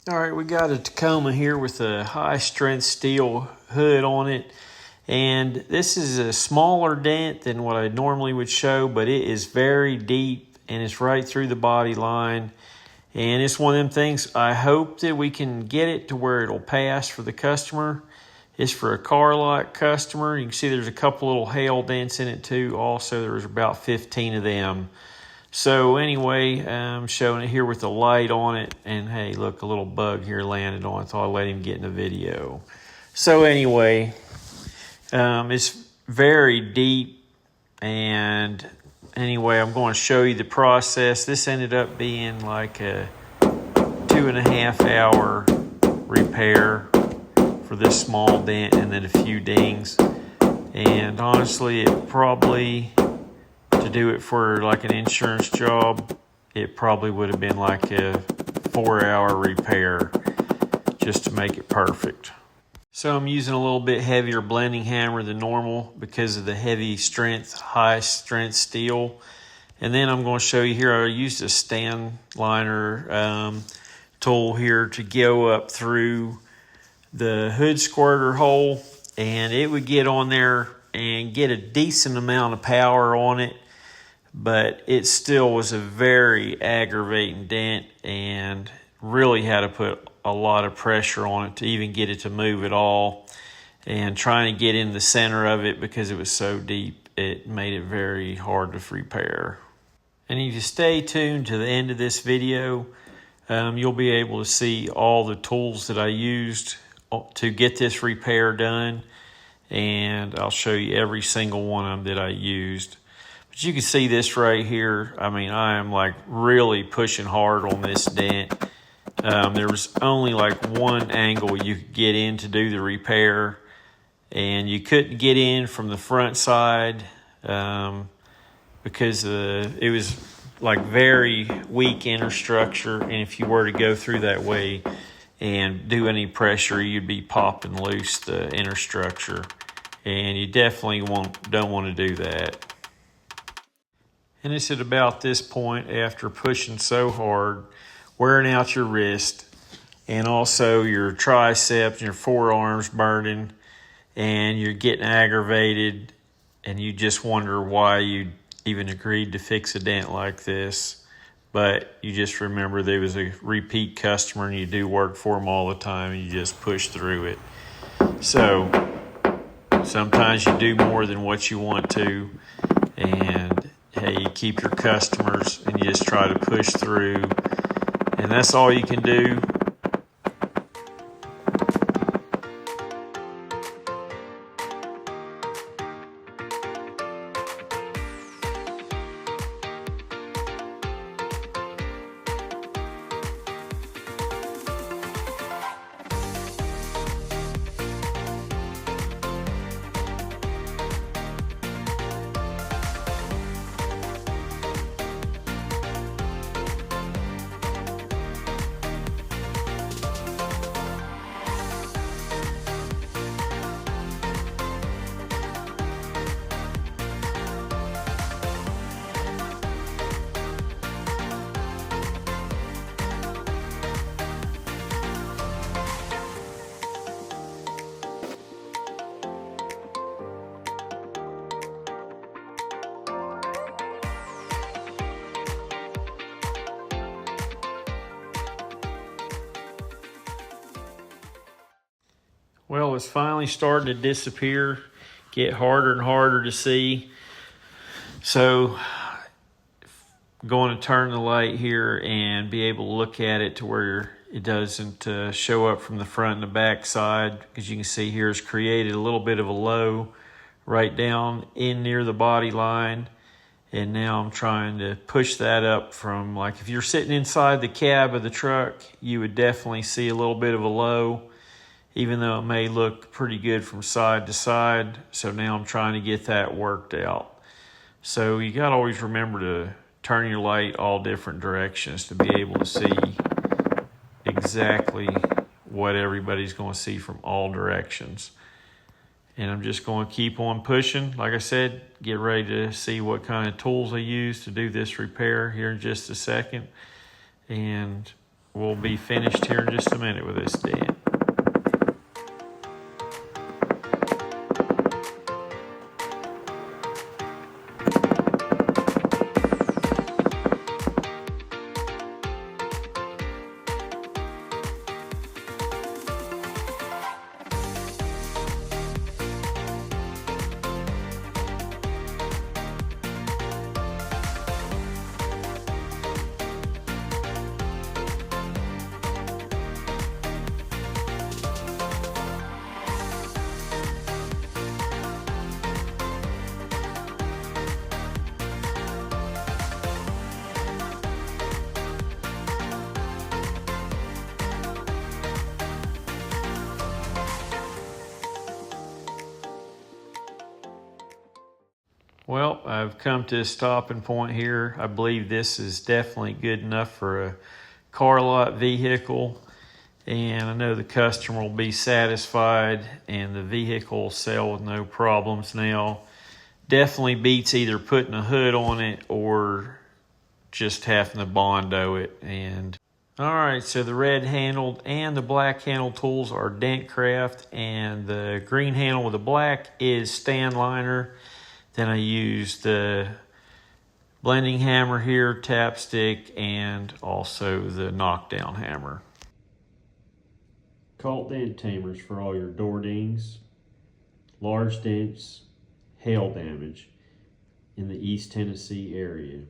All right, we got a Tacoma here with a high strength steel hood on it. And this is a smaller dent than what I normally would show, but it is very deep and it's right through the body line. And it's one of them things, I hope that we can get it to where it'll pass for the customer. It's for a car lot customer. You can see there's a couple little hail dents in it too. Also, there's about 15 of them. So anyway, I'm showing it here with the light on it. And hey, look, a little bug here landed on it. Thought I'd let him get in the video. So anyway, it's very deep. And anyway, I'm going to show you the process. This ended up being like a 2.5 hour repair for this small dent and then a few dings. And honestly, it probably, to do it for like an insurance job, it probably would have been like a 4-hour repair just to make it perfect. So I'm using a little bit heavier blending hammer than normal because of the heavy strength, high strength steel. And then I'm going to show you here, I used a stand liner tool here to go up through the hood squirter hole, and it would get on there and get a decent amount of power on it, but it still was a very aggravating dent and really had to put a lot of pressure on it to even get it to move at all. And trying to get in the center of it because it was so deep, it made it very hard to repair. And if you stay tuned to the end of this video, you'll be able to see all the tools that I used to get this repair done. And I'll show you every single one of them that I used. But you can see this right here. I mean, I am like really pushing hard on this dent. There was only like one angle you could get in to do the repair, and you couldn't get in from the front side because it was like very weak inner structure, and if you were to go through that way and do any pressure, you'd be popping loose the inner structure, and you definitely don't want to do that. And it's at about this point, after pushing so hard, wearing out your wrist, and also your triceps and your forearms burning, and you're getting aggravated, and you just wonder why you even agreed to fix a dent like this. But you just remember there was a repeat customer and you do work for them all the time, and you just push through it. So sometimes you do more than what you want to, and hey, you keep your customers and you just try to push through, and that's all you can do. Well, it's finally starting to disappear, get harder and harder to see. So I'm going to turn the light here and be able to look at it to where it doesn't show up from the front and the back side, because you can see here it's created a little bit of a low right down in near the body line. And now I'm trying to push that up from, like, if you're sitting inside the cab of the truck, you would definitely see a little bit of a low, even though it may look pretty good from side to side. So now I'm trying to get that worked out. So you got to always remember to turn your light all different directions to be able to see exactly what everybody's going to see from all directions. And I'm just going to keep on pushing. Like I said, get ready to see what kind of tools I use to do this repair here in just a second. And we'll be finished here in just a minute with this dent. Well, I've come to a stopping point here. I believe this is definitely good enough for a car lot vehicle, and I know the customer will be satisfied and the vehicle will sell with no problems now. Definitely beats either putting a hood on it or just having to Bondo it. And all right, so the red handled and the black handled tools are Dent Craft, and the green handle with the black is Stand Liner. Then I used the blending hammer here, tap stick, and also the knockdown hammer. Cult dent tamers for all your door dings, large dents, hail damage in the East Tennessee area.